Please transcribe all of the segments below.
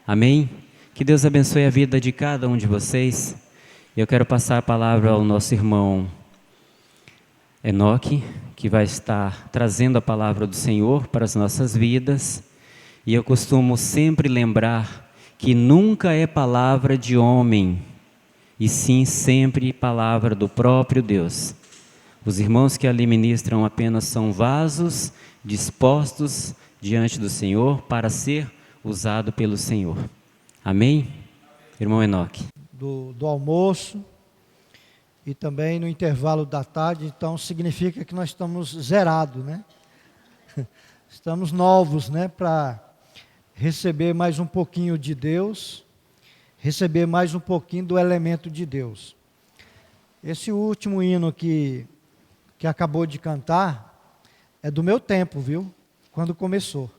Amém? Que Deus abençoe a vida de cada um de vocês. Eu quero passar a palavra ao nosso irmão Enoque, que vai estar trazendo a palavra do Senhor para as nossas vidas. E eu costumo sempre lembrar que nunca é palavra de homem, e sim sempre palavra do próprio Deus. Os irmãos que ali ministram apenas são vasos dispostos diante do Senhor para ser usado pelo Senhor. Amém? Irmão Enoque. Do almoço e também no intervalo da tarde, então significa que nós estamos zerados, né? Estamos novos, né? Para receber mais um pouquinho de Deus, receber mais um pouquinho do elemento de Deus. Esse último hino que acabou de cantar é do meu tempo, viu? Quando começou,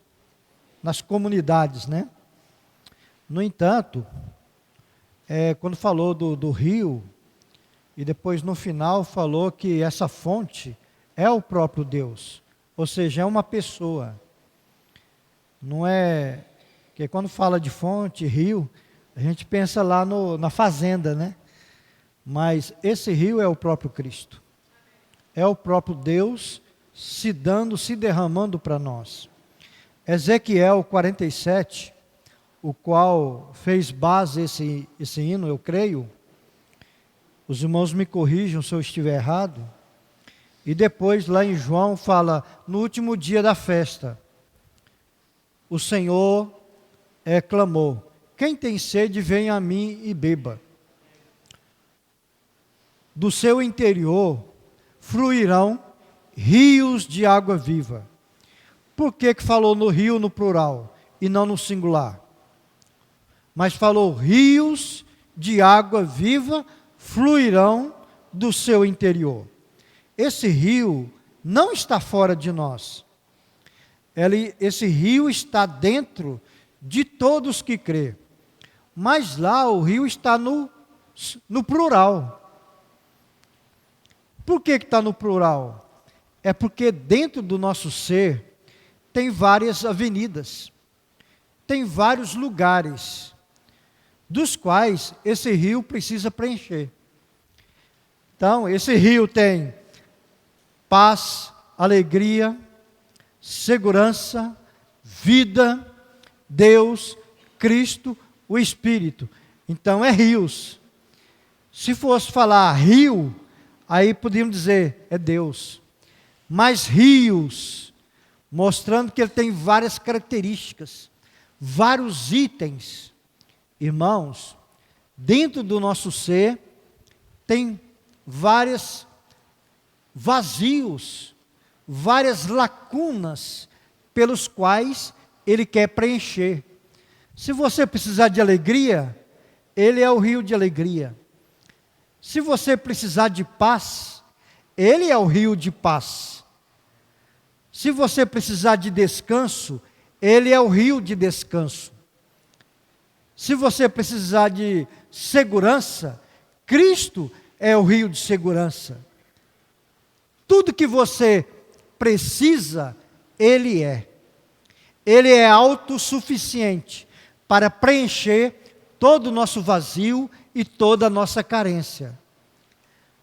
nas comunidades, né? No entanto, quando falou do rio, e depois no final falou que essa fonte é o próprio Deus, ou seja, é uma pessoa. Não é, que quando fala de fonte, rio, a gente pensa lá na fazenda, né? Mas esse rio é o próprio Cristo. É o próprio Deus se derramando para nós. Ezequiel 47, o qual fez base esse hino, eu creio. Os irmãos me corrijam se eu estiver errado. E depois lá em João fala, no último dia da festa, o Senhor clamou, quem tem sede, venha a mim e beba. Do seu interior fluirão rios de água viva. Por que falou no rio no plural e não no singular? Mas falou rios de água viva fluirão do seu interior. Esse rio não está fora de nós. Esse rio está dentro de todos que crê. Mas lá o rio está no plural. Por que está no plural? É porque dentro do nosso ser tem várias avenidas, tem vários lugares, dos quais esse rio precisa preencher. Então, esse rio tem paz, alegria, segurança, vida, Deus, Cristo, o Espírito. Então, é rios. Se fosse falar rio, aí podíamos dizer, é Deus. Mas rios, mostrando que ele tem várias características, vários itens. Irmãos, dentro do nosso ser, tem vários vazios, várias lacunas, pelos quais ele quer preencher. Se você precisar de alegria, ele é o rio de alegria. Se você precisar de paz, ele é o rio de paz. Se você precisar de descanso, ele é o rio de descanso. Se você precisar de segurança, Cristo é o rio de segurança. Tudo que você precisa, Ele é. Ele é autossuficiente para preencher todo o nosso vazio e toda a nossa carência.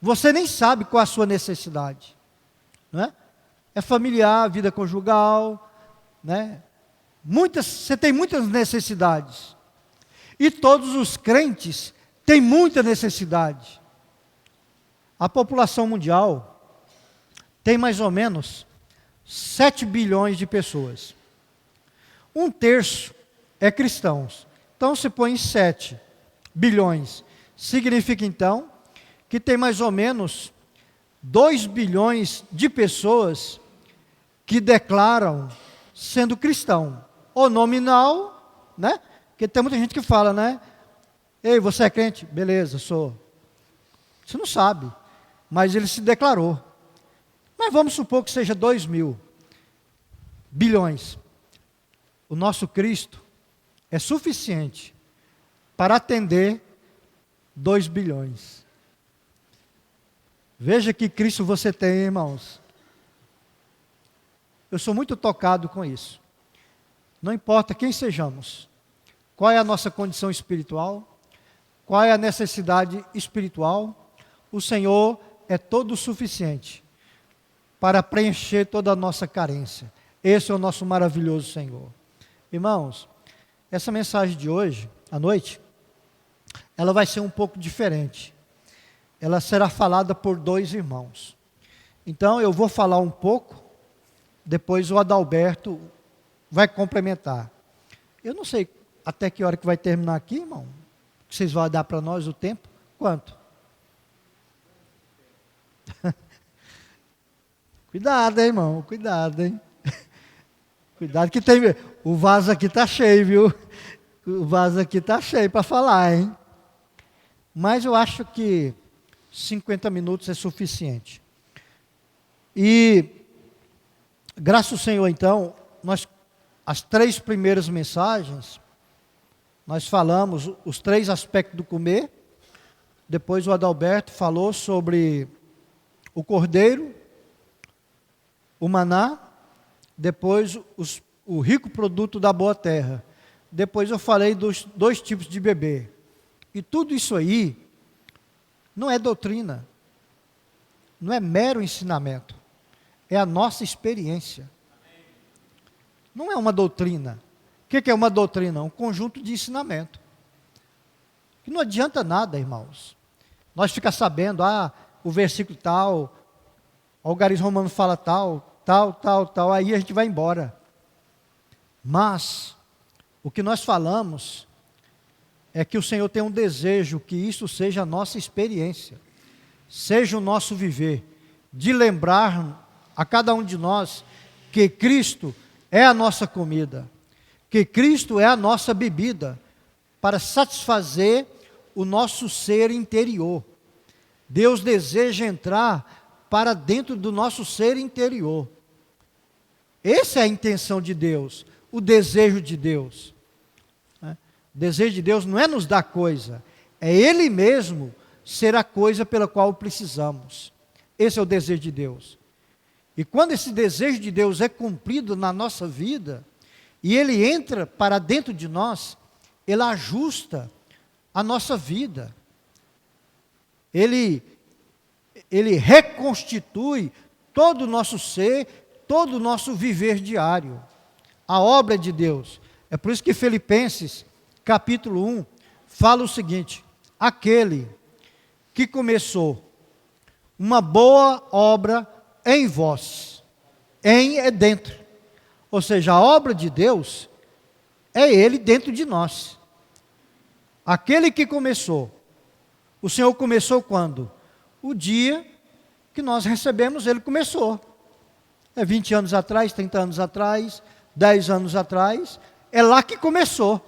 Você nem sabe qual a sua necessidade, não é? É familiar, vida conjugal, né? Você tem muitas necessidades. E todos os crentes têm muita necessidade. A população mundial tem mais ou menos 7 bilhões de pessoas. 1/3 é cristãos. Então se põe 7 bilhões. Significa então que tem mais ou menos 2 bilhões de pessoas que declaram sendo cristão. Ou nominal, né? Porque tem muita gente que fala, né? Ei, você é crente? Beleza, sou. Você não sabe, mas ele se declarou. Mas vamos supor que seja 2 bilhões. O nosso Cristo é suficiente para atender 2 bilhões. Veja que Cristo você tem, irmãos. Eu sou muito tocado com isso. Não importa quem sejamos. Qual é a nossa condição espiritual? Qual é a necessidade espiritual? O Senhor é todo suficiente para preencher toda a nossa carência. Esse é o nosso maravilhoso Senhor. Irmãos, essa mensagem de hoje, à noite, ela vai ser um pouco diferente. Ela será falada por dois irmãos. Então, eu vou falar um pouco, depois o Adalberto vai complementar. Eu não sei até que hora que vai terminar aqui, irmão. Vocês vão dar para nós o tempo? Quanto? Cuidado, hein, irmão, cuidado, hein. Cuidado que tem, o vaso aqui está cheio, viu? O vaso aqui está cheio para falar, hein. Mas eu acho que 50 minutos é suficiente. E, graças ao Senhor, então, as 3 primeiras mensagens, nós falamos os 3 aspectos do comer. Depois o Adalberto falou sobre o cordeiro, o maná, depois o rico produto da boa terra. Depois eu falei dos 2 tipos de bebê. E tudo isso aí não é doutrina, não é mero ensinamento, é a nossa experiência. Não é uma doutrina. O que é uma doutrina? Um conjunto de ensinamento. Que não adianta nada, irmãos. Nós ficamos sabendo, o versículo tal, o algarismo romano fala tal, aí a gente vai embora. Mas, o que nós falamos é que o Senhor tem um desejo que isso seja a nossa experiência, seja o nosso viver, de lembrar a cada um de nós que Cristo é a nossa comida, que Cristo é a nossa bebida, para satisfazer o nosso ser interior. Deus deseja entrar para dentro do nosso ser interior. Essa é a intenção de Deus, o desejo de Deus. O desejo de Deus não é nos dar coisa, é Ele mesmo ser a coisa pela qual precisamos. Esse é o desejo de Deus. E quando esse desejo de Deus é cumprido na nossa vida, e Ele entra para dentro de nós, Ele ajusta a nossa vida. Ele reconstitui todo o nosso ser, todo o nosso viver diário. A obra de Deus. É por isso que Filipenses, capítulo 1, fala o seguinte: aquele que começou uma boa obra em vós, em é dentro. Ou seja, a obra de Deus é Ele dentro de nós. Aquele que começou, o Senhor começou quando? O dia que nós recebemos, Ele começou. É 20 anos atrás, 30 anos atrás, 10 anos atrás, é lá que começou.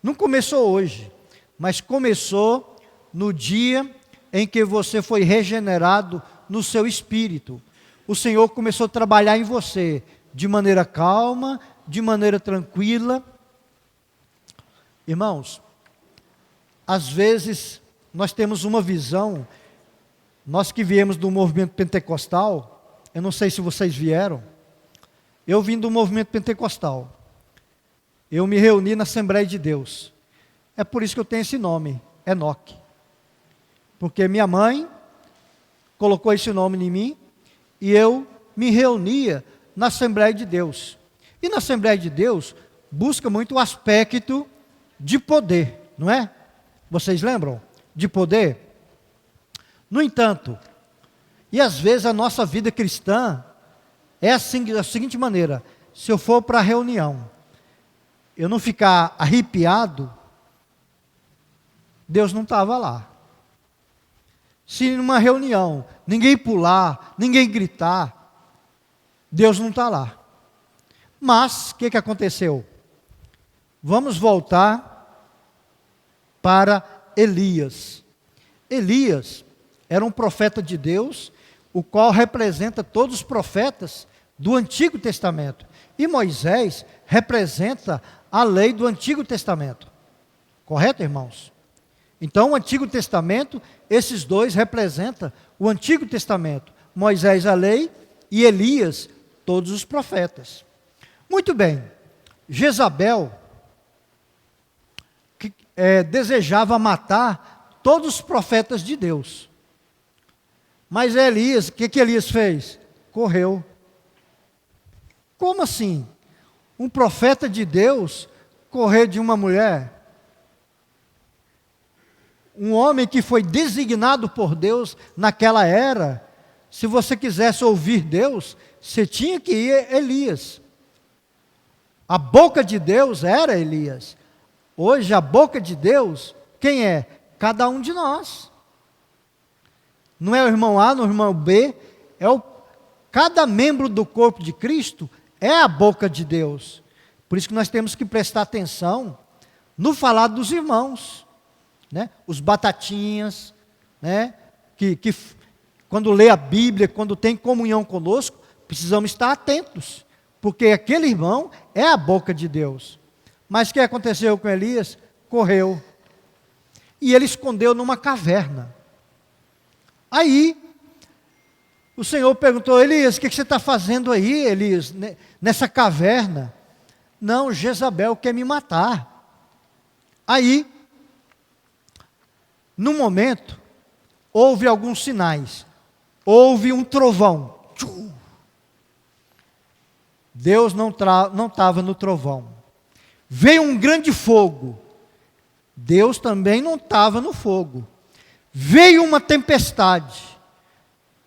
Não começou hoje, mas começou no dia em que você foi regenerado no seu espírito. O Senhor começou a trabalhar em você de maneira calma, de maneira tranquila. Irmãos, às vezes nós temos uma visão, nós que viemos do movimento pentecostal, eu não sei se vocês vieram, eu vim do movimento pentecostal, eu me reuni na Assembleia de Deus, é por isso que eu tenho esse nome, Enoque, porque minha mãe colocou esse nome em mim, e eu me reunia na Assembleia de Deus, e na Assembleia de Deus, busca muito o aspecto de poder, não é? Vocês lembram? De poder? No entanto, e às vezes a nossa vida cristã é assim, da seguinte maneira: se eu for para a reunião, eu não ficar arrepiado, Deus não estava lá. Se numa reunião ninguém pular, ninguém gritar, Deus não está lá. Mas, o que aconteceu? Vamos voltar para Elias. Elias era um profeta de Deus, o qual representa todos os profetas do Antigo Testamento. E Moisés representa a lei do Antigo Testamento. Correto, irmãos? Então, o Antigo Testamento, esses dois representam o Antigo Testamento. Moisés, a lei, e Elias, todos os profetas. Muito bem, Jezabel desejava matar todos os profetas de Deus. Mas Elias, o que Elias fez? Correu. Como assim? Um profeta de Deus correr de uma mulher? Um homem que foi designado por Deus naquela era, se você quisesse ouvir Deus, você tinha que ir a Elias. A boca de Deus era Elias. Hoje a boca de Deus, quem é? Cada um de nós. Não é o irmão A, não é o irmão B, cada membro do corpo de Cristo é a boca de Deus. Por isso que nós temos que prestar atenção no falar dos irmãos, né? Os batatinhas, né? que quando lê a Bíblia, quando tem comunhão conosco, precisamos estar atentos, porque aquele irmão é a boca de Deus. Mas o que aconteceu com Elias? Correu. E ele escondeu numa caverna. Aí, o Senhor perguntou: Elias, o que você está fazendo aí, Elias, nessa caverna? Não, Jezabel quer me matar. Aí, no momento, houve alguns sinais. Houve um trovão. Deus não estava no trovão. Veio um grande fogo. Deus também não estava no fogo. Veio uma tempestade.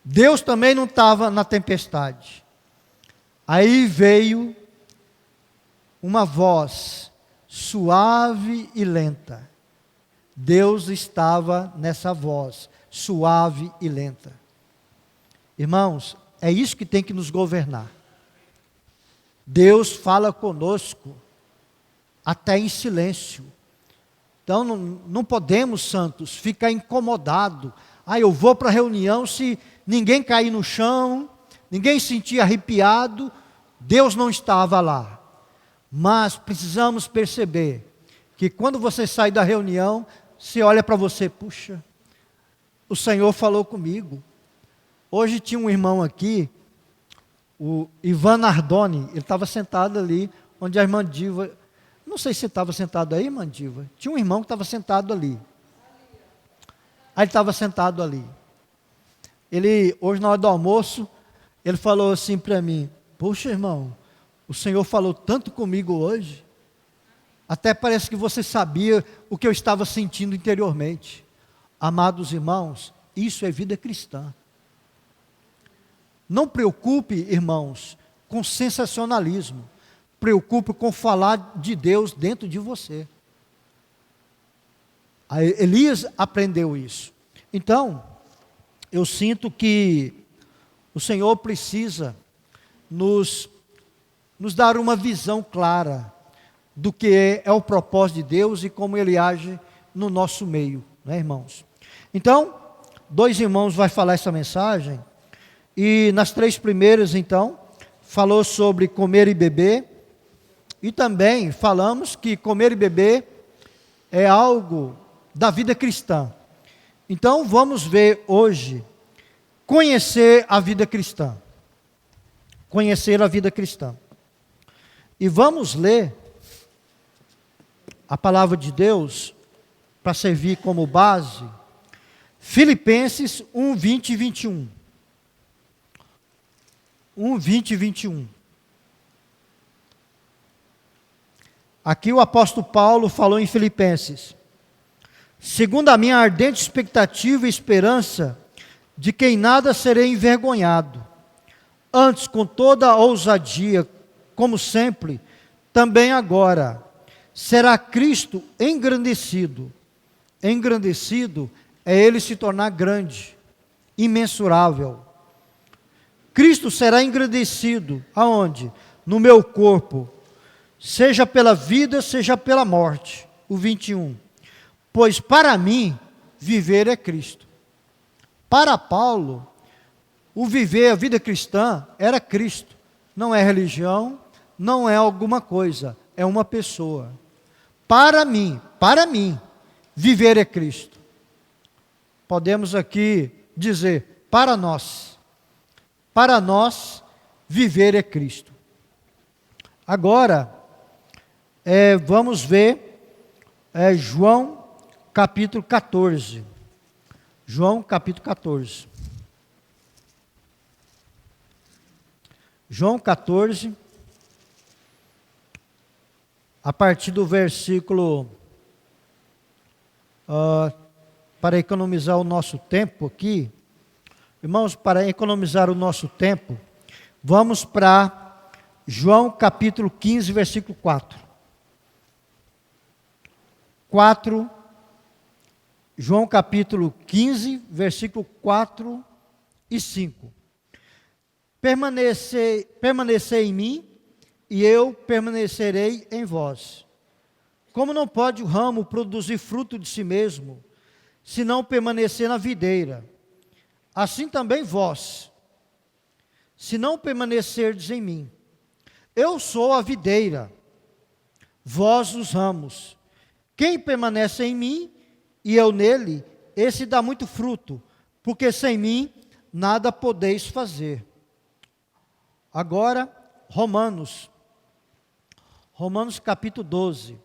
Deus também não estava na tempestade. Aí veio uma voz suave e lenta. Deus estava nessa voz, suave e lenta. Irmãos, é isso que tem que nos governar. Deus fala conosco até em silêncio. Então não podemos, santos, ficar incomodado. Eu vou para a reunião, se ninguém cair no chão, ninguém sentir arrepiado, Deus não estava lá. Mas precisamos perceber que quando você sai da reunião, você olha para você: puxa, o Senhor falou comigo. Hoje tinha um irmão aqui, o Ivan Nardoni, ele estava sentado ali, onde a irmã Diva, não sei se estava sentado aí, irmã Diva, tinha um irmão que estava sentado ali. Aí ele estava sentado ali. Ele, hoje na hora do almoço, ele falou assim para mim: poxa, irmão, o Senhor falou tanto comigo hoje, até parece que você sabia o que eu estava sentindo interiormente. Amados irmãos, isso é vida cristã. Não preocupe, irmãos, com sensacionalismo. Preocupe com falar de Deus dentro de você. Elias aprendeu isso. Então, eu sinto que o Senhor precisa nos dar uma visão clara do que é o propósito de Deus e como Ele age no nosso meio, né, irmãos? Então, 2 irmãos vai falar essa mensagem, e nas 3 primeiras, então, falou sobre comer e beber, e também falamos que comer e beber é algo da vida cristã. Então, vamos ver hoje, conhecer a vida cristã. Conhecer a vida cristã. E vamos ler a palavra de Deus, para servir como base, Filipenses 1, 20 e 21. 1, 20 e 21. Aqui o apóstolo Paulo falou em Filipenses: segundo a minha ardente expectativa e esperança, de que em nada serei envergonhado, antes com toda a ousadia, como sempre, também agora, será Cristo engrandecido. Engrandecido é Ele se tornar grande, imensurável. Cristo será engrandecido, aonde? No meu corpo, seja pela vida, seja pela morte. O 21. Pois para mim, viver é Cristo. Para Paulo, o viver, a vida cristã, era Cristo. Não é religião, não é alguma coisa, é uma pessoa. Para mim, viver é Cristo. Podemos aqui dizer, para nós, viver é Cristo. Agora, vamos ver é João capítulo 14. João capítulo 14. João 14, a partir do versículo, para economizar o nosso tempo aqui, irmãos, para economizar o nosso tempo, vamos para João capítulo 15, versículo 4. João capítulo 15, versículo 4 e 5. Permanecei em mim, e eu permanecerei em vós. Como não pode o ramo produzir fruto de si mesmo, se não permanecer na videira, assim também vós, se não permanecerdes em mim. Eu sou a videira, vós os ramos. Quem permanece em mim, e eu nele, esse dá muito fruto, porque sem mim nada podeis fazer. Agora, Romanos capítulo 12.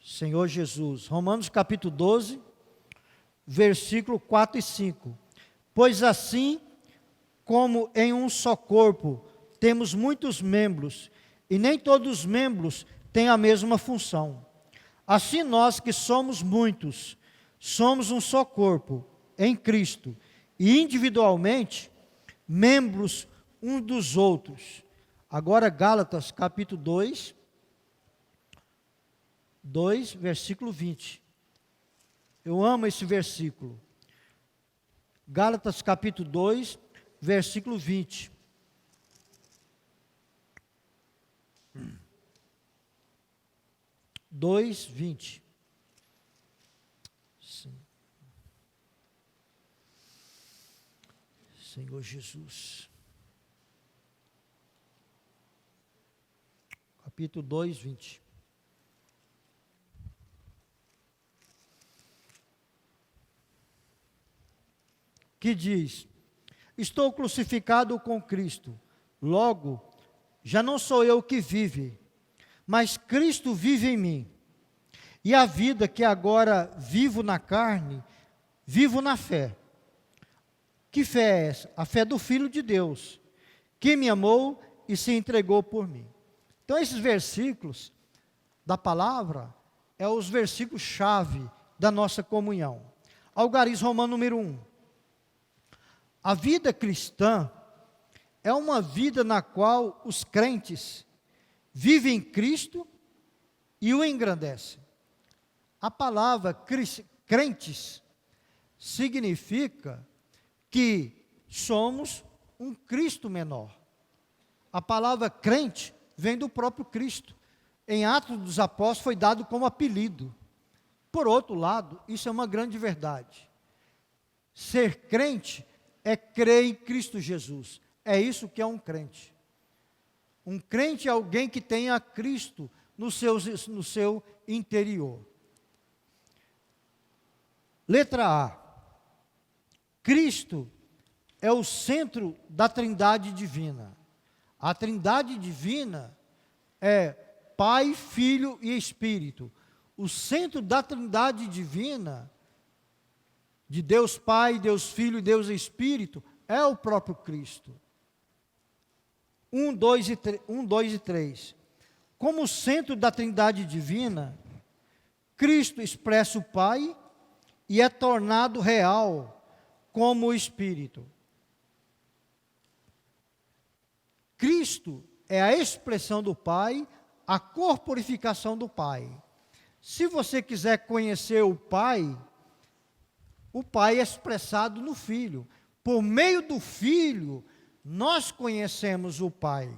Senhor Jesus, Romanos capítulo 12, versículo 4 e 5. Pois assim como em um só corpo temos muitos membros, e nem todos os membros têm a mesma função. Assim nós que somos muitos, somos um só corpo em Cristo, e individualmente membros uns dos outros. Agora Gálatas capítulo 2, versículo 20. Eu amo esse versículo. Gálatas capítulo 2, versículo 20. Dois, 20. Senhor Jesus. Capítulo 2, 20. Que diz: estou crucificado com Cristo, logo, já não sou eu que vive, mas Cristo vive em mim. E a vida que agora vivo na carne, vivo na fé. Que fé é essa? A fé do Filho de Deus, que me amou e se entregou por mim. Então, esses versículos da palavra, é os versículos-chave da nossa comunhão. Algarismo romano número 1. A vida cristã é uma vida na qual os crentes vivem em Cristo e o engrandecem. A palavra crentes significa que somos um Cristo menor. A palavra crente vem do próprio Cristo. Em Atos dos Apóstolos foi dado como apelido. Por outro lado, isso é uma grande verdade. Ser crente é crer em Cristo Jesus. É isso que é um crente. Um crente é alguém que tem a Cristo no seu interior. Letra A. Cristo é o centro da Trindade divina. A Trindade divina é Pai, Filho e Espírito. O centro da Trindade divina, de Deus Pai, Deus Filho e Deus Espírito, é o próprio Cristo. 1, 2 e 3. Como centro da Trindade divina, Cristo expressa o Pai e é tornado real como o Espírito. Cristo é a expressão do Pai, a corporificação do Pai. Se você quiser conhecer o Pai é expressado no Filho. Por meio do Filho, nós conhecemos o Pai.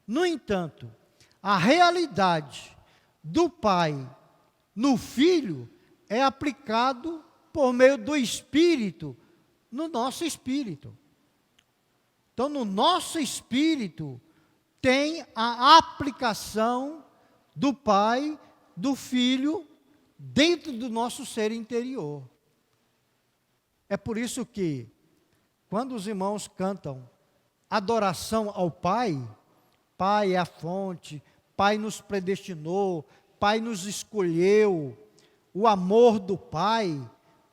No entanto, a realidade do Pai no Filho é aplicado por meio do Espírito no nosso espírito. Então, no nosso espírito tem a aplicação do Pai, do Filho, dentro do nosso ser interior. É por isso que, quando os irmãos cantam adoração ao Pai, Pai é a fonte, Pai nos predestinou, Pai nos escolheu, o amor do Pai,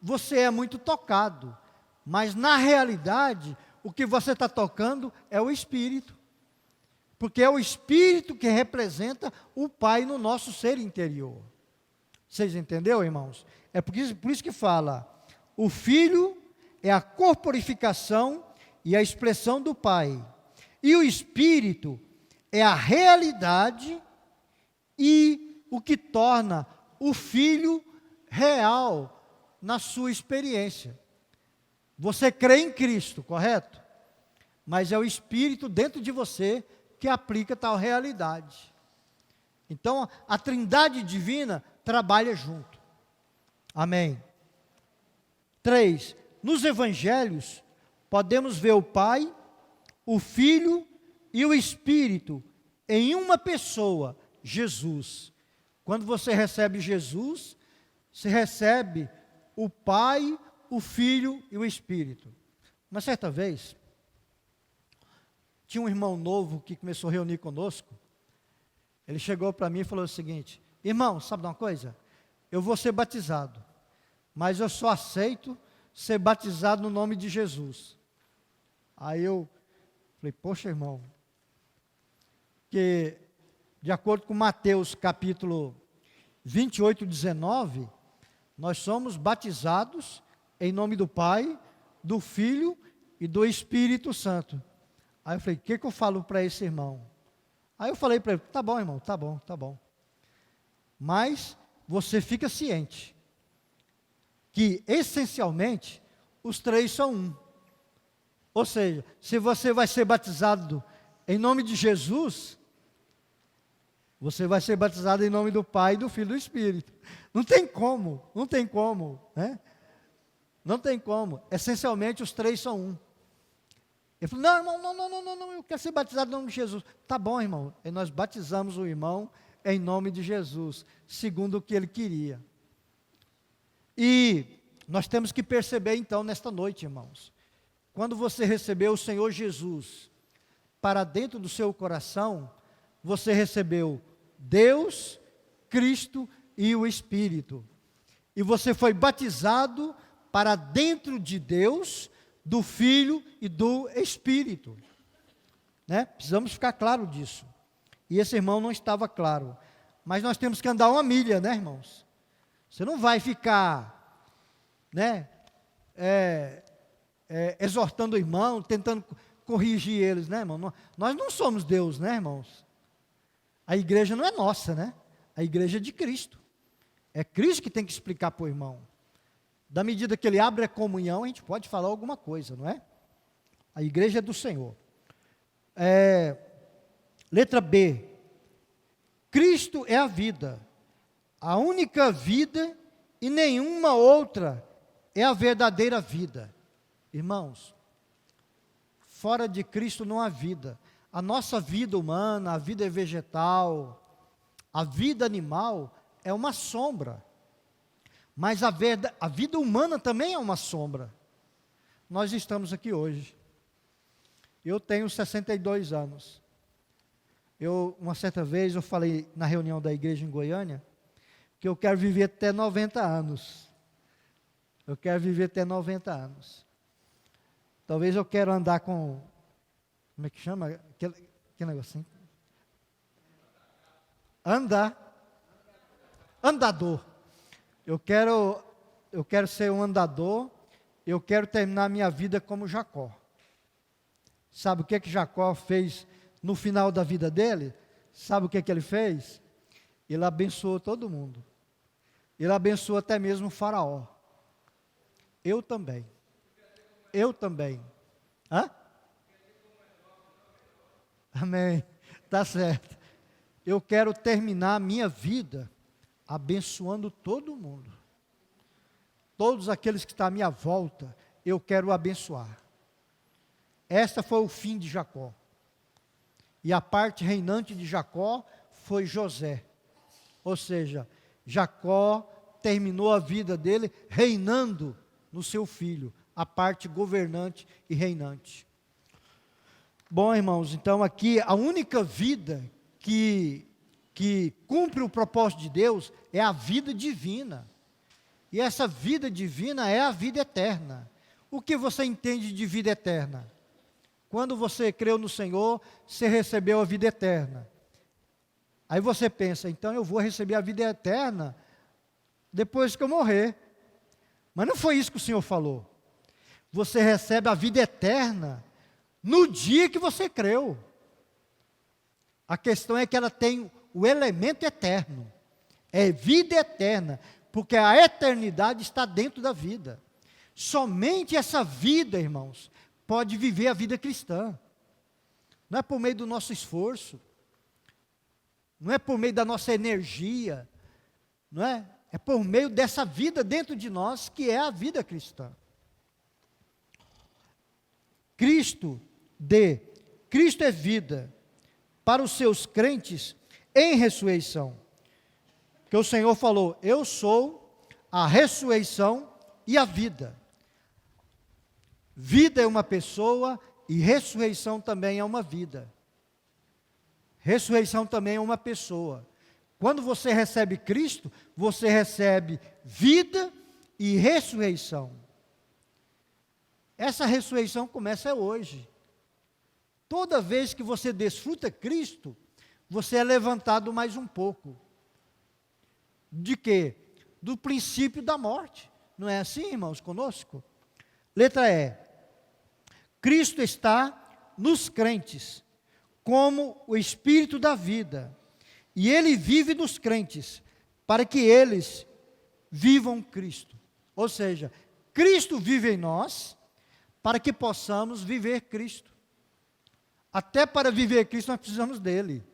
você é muito tocado. Mas na realidade, o que você está tocando é o Espírito. Porque é o Espírito que representa o Pai no nosso ser interior. Vocês entenderam, irmãos? É por isso que fala, o Filho é a corporificação e a expressão do Pai. E o Espírito é a realidade e o que torna o Filho real na sua experiência. Você crê em Cristo, correto? Mas é o Espírito dentro de você que aplica tal realidade. Então, a Trindade Divina trabalha junto. Amém. 3. Nos Evangelhos, podemos ver o Pai, o Filho e o Espírito em uma pessoa, Jesus. Quando você recebe Jesus, você recebe o Pai, o Filho e o Espírito. Uma certa vez, tinha um irmão novo que começou a reunir conosco. Ele chegou para mim e falou o seguinte: irmão, sabe de uma coisa? Eu vou ser batizado, mas eu só aceito ser batizado no nome de Jesus. Aí eu falei, poxa, irmão, que de acordo com Mateus capítulo 28, 19, nós somos batizados em nome do Pai, do Filho e do Espírito Santo. Aí eu falei, o que eu falo para esse irmão? Aí eu falei para ele, tá bom, irmão, tá bom, tá bom. Mas você fica ciente que, essencialmente, os três são um. Ou seja, se você vai ser batizado em nome de Jesus, você vai ser batizado em nome do Pai, do Filho e do Espírito. Não tem como, né? Não tem como. Essencialmente, os três são um. Ele falou, não, irmão, não, eu quero ser batizado em nome de Jesus. Tá bom, irmão. E nós batizamos o irmão em nome de Jesus, segundo o que ele queria. E nós temos que perceber, então, nesta noite, irmãos, quando você recebeu o Senhor Jesus para dentro do seu coração, você recebeu Deus, Cristo e o Espírito. E você foi batizado para dentro de Deus, do Filho e do Espírito. Né? Precisamos ficar claro disso. E esse irmão não estava claro. Mas nós temos que andar uma milha, né, irmãos? Você não vai ficar, né, exortando o irmão, tentando corrigir eles, né, irmão? Nós não somos Deus, né, irmãos? A igreja não é nossa, né? A igreja é de Cristo. É Cristo que tem que explicar para o irmão. Da medida que ele abre a comunhão, a gente pode falar alguma coisa, não é? A igreja é do Senhor. Letra B. Cristo é a vida. A única vida e nenhuma outra é a verdadeira vida. Irmãos, fora de Cristo não há vida. A nossa vida humana, a vida vegetal, a vida animal é uma sombra. Mas a vida humana também é uma sombra. Nós estamos aqui hoje. Eu tenho 62 anos. Uma certa vez, eu falei na reunião da igreja em Goiânia, que eu quero viver até 90 anos. Eu quero viver até 90 anos. Talvez eu quero andar com, como é que chama? Aquele negocinho. Andador. Eu quero ser um andador, eu quero terminar minha vida como Jacó. Sabe o que Jacó fez no final da vida dele? Sabe o que ele fez? Ele abençoou todo mundo. Ele abençoou até mesmo o faraó. Eu também. Hã? Amém. Tá certo. Eu quero terminar a minha vida abençoando todo mundo. Todos aqueles que estão à minha volta, eu quero abençoar. Esta foi o fim de Jacó. E a parte reinante de Jacó foi José. Ou seja, Jacó terminou a vida dele reinando no seu filho, a parte governante e reinante. Bom, irmãos, então aqui a única vida que que cumpre o propósito de Deus é a vida divina. E essa vida divina é a vida eterna. O que você entende de vida eterna? Quando você creu no Senhor, você recebeu a vida eterna. Aí você pensa, então eu vou receber a vida eterna depois que eu morrer. Mas não foi isso que o Senhor falou. Você recebe a vida eterna no dia que você creu. A questão é que ela tem o elemento eterno. É vida eterna, porque a eternidade está dentro da vida. Somente essa vida, irmãos, pode viver a vida cristã. Não é por meio do nosso esforço, não é por meio da nossa energia, não é? É por meio dessa vida dentro de nós que é a vida cristã. Cristo é vida para os seus crentes em ressurreição. Que o Senhor falou, eu sou a ressurreição e a vida. Vida é uma pessoa e ressurreição também é uma vida. Ressurreição também é uma pessoa. Quando você recebe Cristo, você recebe vida e ressurreição. Essa ressurreição começa hoje. Toda vez que você desfruta Cristo, você é levantado mais um pouco. De quê? Do princípio da morte. Não é assim, irmãos, conosco? Letra E. Cristo está nos crentes, como o Espírito da vida. E Ele vive nos crentes, para que eles vivam Cristo. Ou seja, Cristo vive em nós, para que possamos viver Cristo. Até para viver Cristo nós precisamos dele.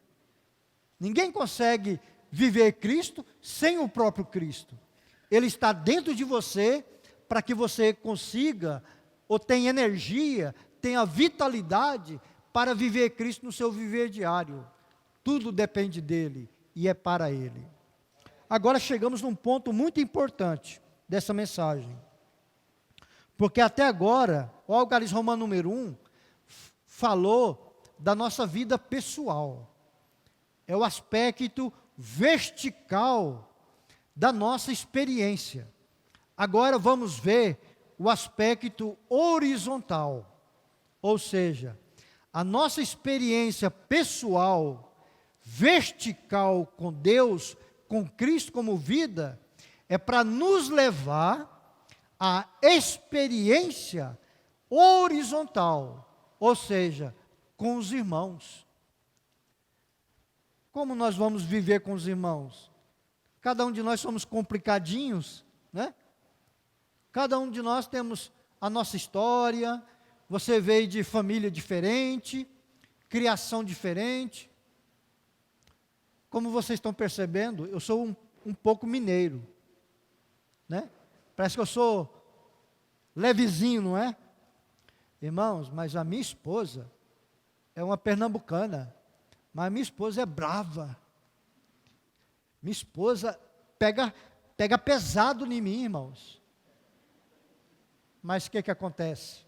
Ninguém consegue viver Cristo sem o próprio Cristo. Ele está dentro de você para que você consiga, ou tenha energia, tenha vitalidade para viver Cristo no seu viver diário. Tudo depende dele e é para ele. Agora chegamos num ponto muito importante dessa mensagem. Porque até agora, o Algarismo Romano número 1 falou da nossa vida pessoal. É o aspecto vertical da nossa experiência. Agora vamos ver o aspecto horizontal. Ou seja, a nossa experiência pessoal, vertical com Deus, com Cristo como vida, é para nos levar à experiência horizontal, ou seja, com os irmãos. Como nós vamos viver com os irmãos? Cada um de nós somos complicadinhos, né? Cada um de nós temos a nossa história. Você veio de família diferente, criação diferente. Como vocês estão percebendo, eu sou um pouco mineiro, né? Parece que eu sou levezinho, não é? Irmãos, mas a minha esposa é uma pernambucana, mas a minha esposa é brava. Minha esposa pega pesado em mim, irmãos. Mas o que acontece?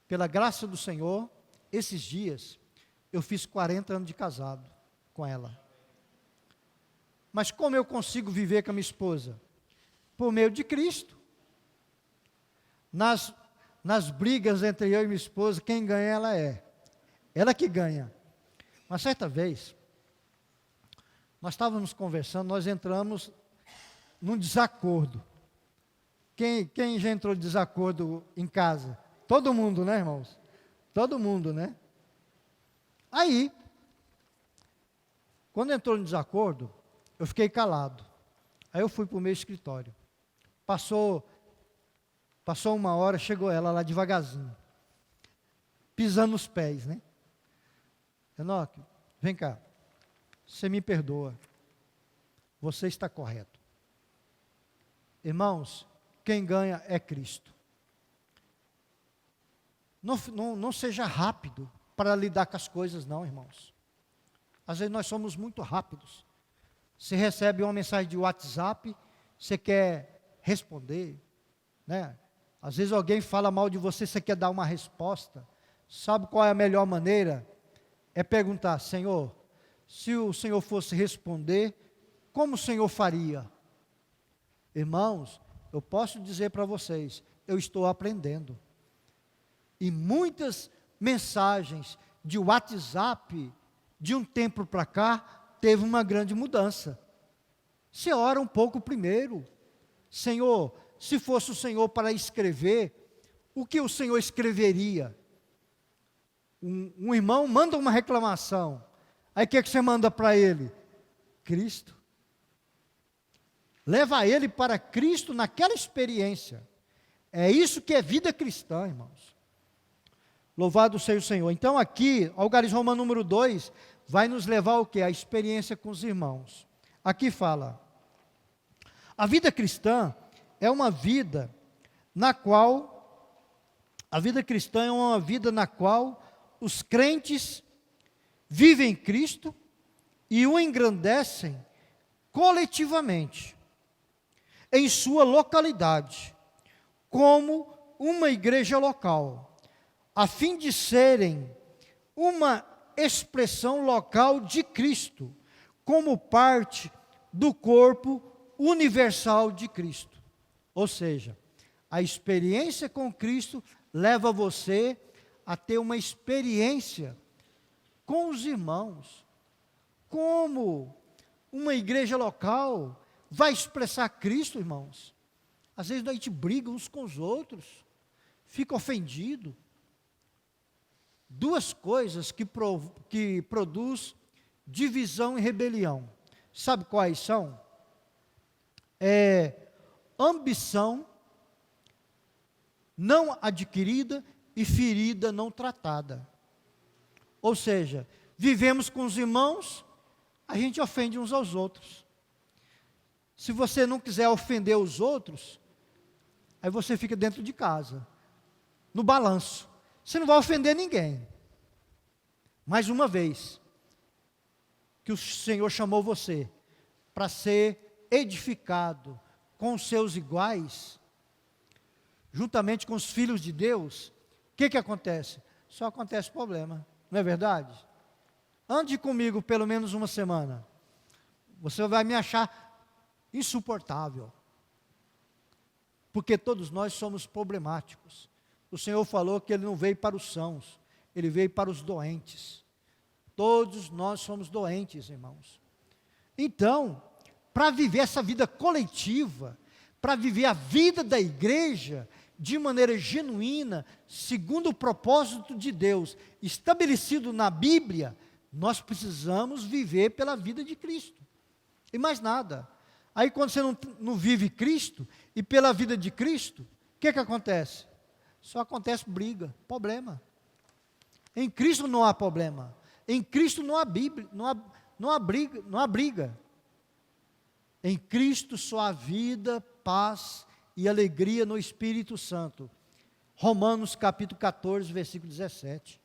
Pela graça do Senhor, esses dias, eu fiz 40 anos de casado com ela. Mas como eu consigo viver com a minha esposa? Por meio de Cristo. Nas brigas entre eu e minha esposa, quem ganha ela é. Ela que ganha. Uma certa vez, nós estávamos conversando, nós entramos num desacordo. Quem já entrou em desacordo em casa? Todo mundo, né, irmãos? Todo mundo, né? Aí, quando entrou em desacordo, eu fiquei calado. Aí eu fui para o meu escritório. Passou 1 hora, chegou ela lá devagarzinho, pisando nos pés, né? Enoque, vem cá, você me perdoa, você está correto. Irmãos, quem ganha é Cristo. Não seja rápido para lidar com as coisas, não, irmãos. Às vezes nós somos muito rápidos. Você recebe uma mensagem de WhatsApp, você quer responder, né? Às vezes alguém fala mal de você, você quer dar uma resposta. Sabe qual é a melhor maneira? É perguntar, Senhor, se o Senhor fosse responder, como o Senhor faria? Irmãos, eu posso dizer para vocês, eu estou aprendendo. E muitas mensagens de WhatsApp, de um tempo para cá, teve uma grande mudança. Você ora um pouco primeiro. Senhor, se fosse o Senhor para escrever, o que o Senhor escreveria? Um irmão manda uma reclamação. Aí o que você manda para ele? Cristo. Leva ele para Cristo naquela experiência. É isso que é vida cristã, irmãos. Louvado seja o Senhor. Então aqui, Algarismo Romano número 2, vai nos levar ao quê? A experiência com os irmãos. Aqui fala, a vida cristã é uma vida na qual, os crentes vivem Cristo e o engrandecem coletivamente, em sua localidade, como uma igreja local, a fim de serem uma expressão local de Cristo, como parte do corpo universal de Cristo. Ou seja, a experiência com Cristo leva você a ter uma experiência com os irmãos. Como uma igreja local vai expressar Cristo, irmãos? Às vezes a gente briga uns com os outros, fica ofendido. Duas coisas que produz divisão e rebelião. Sabe quais são? Ambição não adquirida e ferida não tratada. Ou seja, vivemos com os irmãos, a gente ofende uns aos outros. Se você não quiser ofender os outros, aí você fica dentro de casa, no balanço. Você não vai ofender ninguém. Mais uma vez, que o Senhor chamou você para ser edificado com os seus iguais, juntamente com os filhos de Deus, o que acontece? Só acontece problema, não é verdade? Ande comigo pelo menos uma semana, você vai me achar insuportável, porque todos nós somos problemáticos. O Senhor falou que Ele não veio para os sãos, Ele veio para os doentes. Todos nós somos doentes, irmãos. Então, para viver essa vida coletiva, para viver a vida da igreja de maneira genuína, segundo o propósito de Deus, estabelecido na Bíblia, nós precisamos viver pela vida de Cristo. E mais nada. Aí quando você não vive Cristo, e pela vida de Cristo, o que acontece? Só acontece briga, problema. Em Cristo não há problema. Em Cristo não há briga. Em Cristo só há vida, paz e alegria no Espírito Santo. Romanos capítulo 14, versículo 17.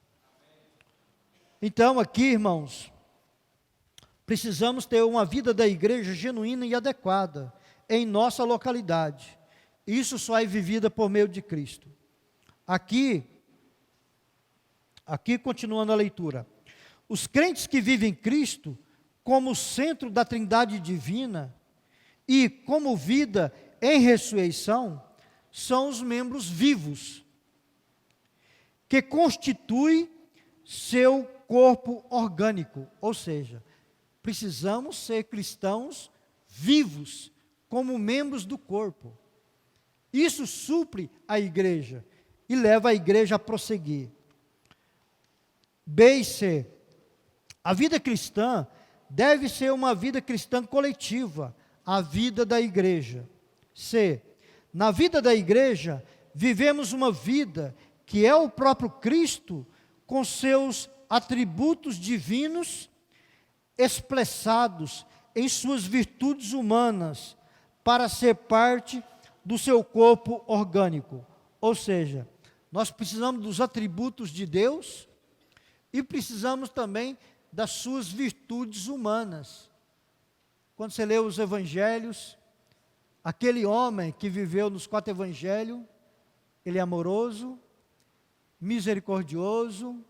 Então aqui, irmãos, precisamos ter uma vida da igreja genuína e adequada em nossa localidade. Isso só é vivida por meio de Cristo. Aqui continuando a leitura. Os crentes que vivem Cristo como centro da Trindade divina e como vida em ressurreição, são os membros vivos, que constituem seu corpo orgânico. Ou seja, precisamos ser cristãos vivos, como membros do corpo. Isso supre a igreja e leva a igreja a prosseguir. B e C. A vida cristã deve ser uma vida cristã coletiva, a vida da igreja. C. Na vida da igreja, vivemos uma vida que é o próprio Cristo, com seus atributos divinos expressados em suas virtudes humanas, para ser parte do seu corpo orgânico. Ou seja, nós precisamos dos atributos de Deus e precisamos também das suas virtudes humanas. Quando você lê os evangelhos, aquele homem que viveu nos 4 evangelhos, ele é amoroso, misericordioso,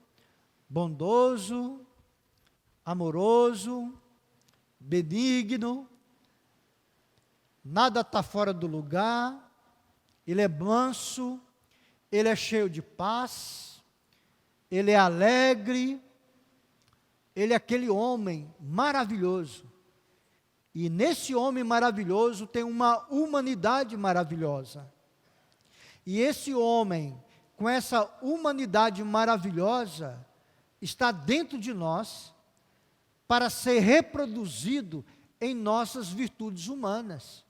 bondoso, amoroso, benigno, nada está fora do lugar, ele é manso, ele é cheio de paz, ele é alegre, ele é aquele homem maravilhoso. E nesse homem maravilhoso tem uma humanidade maravilhosa. E esse homem, com essa humanidade maravilhosa, está dentro de nós para ser reproduzido em nossas virtudes humanas.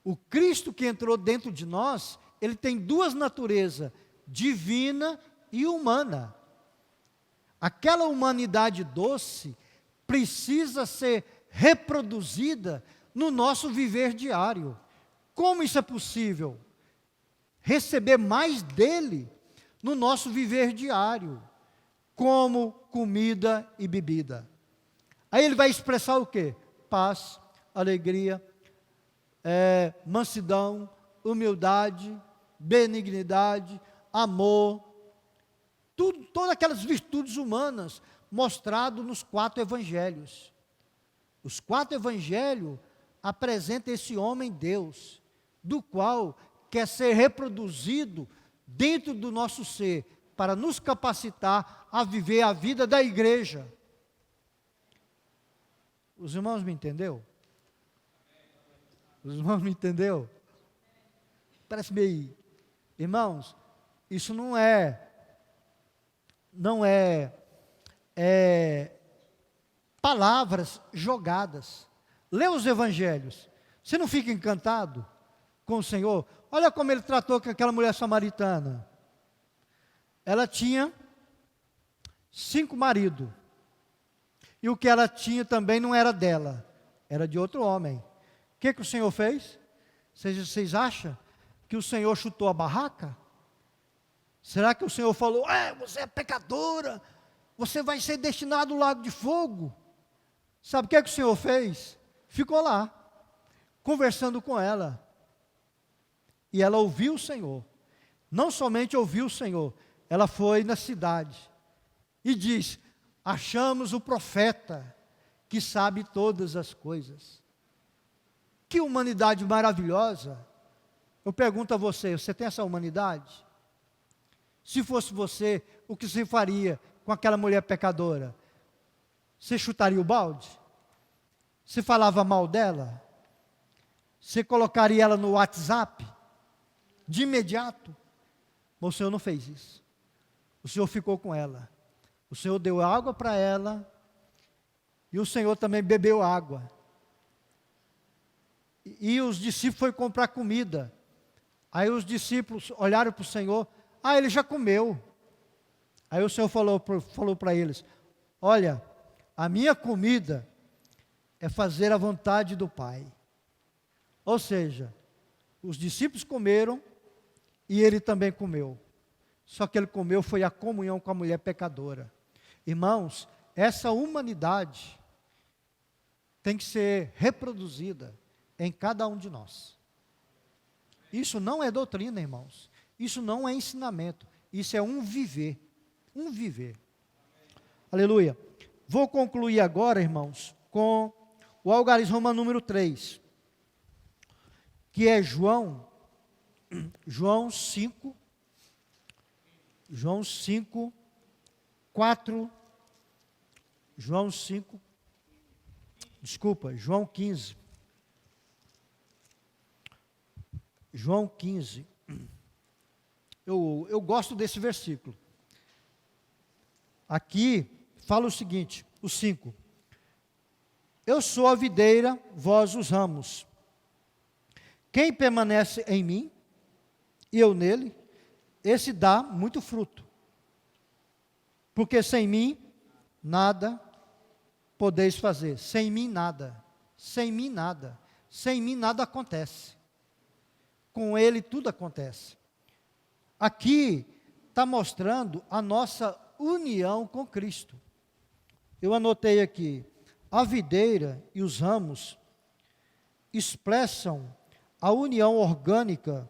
O Cristo que entrou dentro de nós, ele tem duas naturezas, divina e humana. Aquela humanidade doce precisa ser reproduzida no nosso viver diário. Como isso é possível? Receber mais dele no nosso viver diário, como comida e bebida. Aí ele vai expressar o quê? Paz, alegria, mansidão, humildade, benignidade, amor, todas aquelas virtudes humanas mostradas nos 4 evangelhos. Os 4 evangelhos apresentam esse homem Deus, do qual quer ser reproduzido dentro do nosso ser, para nos capacitar a viver a vida da igreja. Os irmãos me entenderam? Os irmãos me entenderam? Parece meio... Irmãos, isso não é palavras jogadas. Lê os evangelhos. Você não fica encantado com o Senhor? Olha como ele tratou com aquela mulher samaritana. Ela tinha 5 maridos. E o que ela tinha também não era dela, era de outro homem. O que o Senhor fez? Vocês acham que o Senhor chutou a barraca? Será que o Senhor falou, você é pecadora, você vai ser destinado ao lago de fogo? Sabe o que o Senhor fez? Ficou lá, conversando com ela. E ela ouviu o Senhor. Não somente ouviu o Senhor, ela foi na cidade e diz, achamos o profeta que sabe todas as coisas. Que humanidade maravilhosa. Eu pergunto a você, você tem essa humanidade? Se fosse você, o que você faria com aquela mulher pecadora? Você chutaria o balde? Você falava mal dela? Você colocaria ela no WhatsApp? De imediato? Mas o Senhor não fez isso. O Senhor ficou com ela. O Senhor deu água para ela. E o Senhor também bebeu água. E os discípulos foram comprar comida. Aí os discípulos olharam para o Senhor. Ele já comeu. Aí o Senhor falou para eles, olha, a minha comida é fazer a vontade do Pai. Ou seja, os discípulos comeram e ele também comeu. Só que ele comeu foi a comunhão com a mulher pecadora. Irmãos, essa humanidade tem que ser reproduzida em cada um de nós. Isso não é doutrina, irmãos. Isso não é ensinamento. Isso é um viver. Um viver. Aleluia. Vou concluir agora, irmãos, com o algarismo número 3, que é João 5, 4, João 15. João 15. Eu gosto desse versículo. Aqui fala o seguinte, o 5. Eu sou a videira, vós os ramos. Quem permanece em mim, e eu nele, esse dá muito fruto. Porque sem mim, nada podeis fazer. Sem mim, nada. Sem mim, nada. Sem mim, nada acontece. Com ele, tudo acontece. Aqui está mostrando a nossa união com Cristo. Eu anotei aqui, a videira e os ramos expressam a união orgânica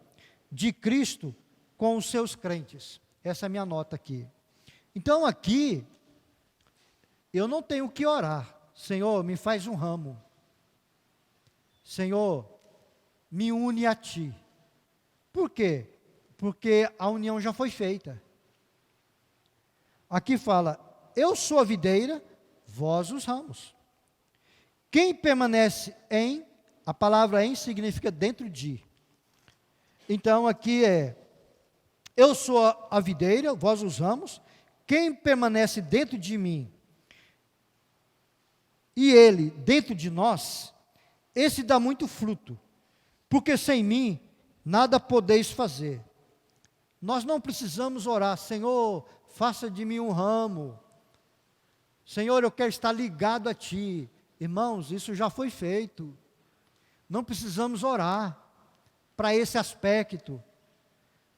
de Cristo com os seus crentes. Essa é a minha nota aqui. Então aqui, eu não tenho que orar. Senhor, me faz um ramo. Senhor, me une a Ti. Por quê? Porque a união já foi feita. Aqui fala, eu sou a videira, vós os ramos. Quem permanece em, a palavra em significa dentro de. Então aqui eu sou a videira, vós os ramos. Quem permanece dentro de mim e ele dentro de nós, esse dá muito fruto, porque sem mim nada podeis fazer. Nós não precisamos orar, Senhor, faça de mim um ramo. Senhor, eu quero estar ligado a Ti. Irmãos, isso já foi feito. Não precisamos orar para esse aspecto.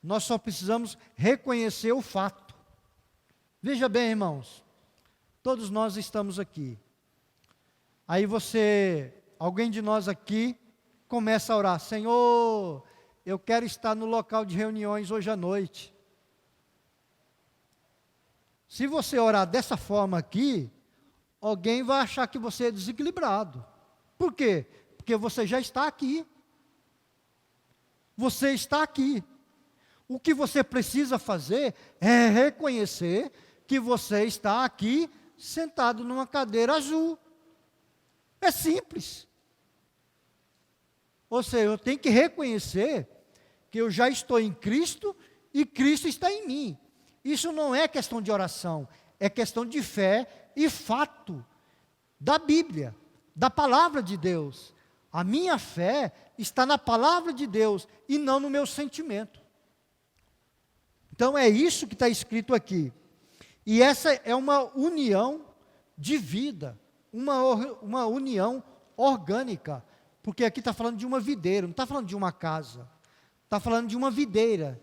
Nós só precisamos reconhecer o fato. Veja bem, irmãos, todos nós estamos aqui. Aí alguém de nós aqui, começa a orar, Senhor, eu quero estar no local de reuniões hoje à noite. Se você orar dessa forma aqui, alguém vai achar que você é desequilibrado. Por quê? Porque você já está aqui. Você está aqui. O que você precisa fazer é reconhecer que você está aqui sentado numa cadeira azul. É simples. Ou seja, eu tenho que reconhecer que eu já estou em Cristo e Cristo está em mim. Isso não é questão de oração, é questão de fé e fato da Bíblia, da palavra de Deus. A minha fé está na palavra de Deus e não no meu sentimento. Então é isso que está escrito aqui. E essa é uma união de vida, uma união orgânica, porque aqui está falando de uma videira, não está falando de uma casa, está falando de uma videira,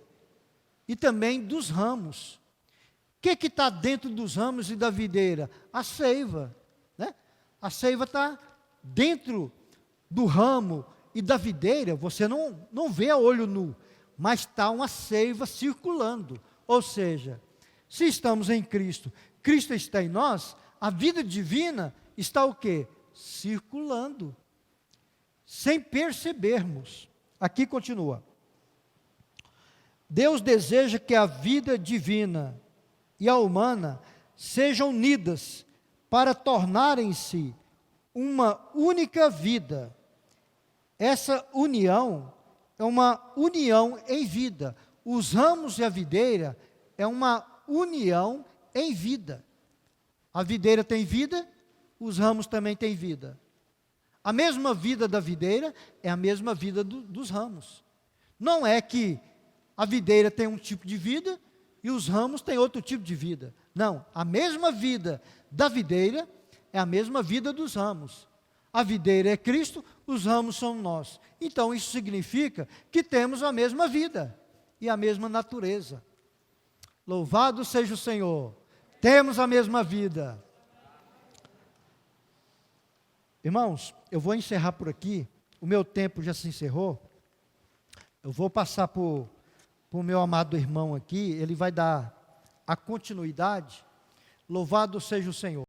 e também dos ramos. O que está dentro dos ramos e da videira? A seiva, né? A seiva está dentro do ramo e da videira, você não vê a olho nu, mas está uma seiva circulando, ou seja, se estamos em Cristo, Cristo está em nós, a vida divina está o quê? Circulando, sem percebermos. Aqui continua. Deus deseja que a vida divina e a humana sejam unidas para tornarem-se uma única vida. Essa união é uma união em vida. Os ramos e a videira é uma união em vida. A videira tem vida, os ramos também têm vida. A mesma vida da videira é a mesma vida dos ramos. Não é que a videira tem um tipo de vida e os ramos têm outro tipo de vida. Não, a mesma vida da videira é a mesma vida dos ramos. A videira é Cristo, os ramos são nós. Então isso significa que temos a mesma vida e a mesma natureza. Louvado seja o Senhor. Temos a mesma vida. Irmãos, eu vou encerrar por aqui. O meu tempo já se encerrou. Eu vou passar para o meu amado irmão aqui. Ele vai dar a continuidade. Louvado seja o Senhor.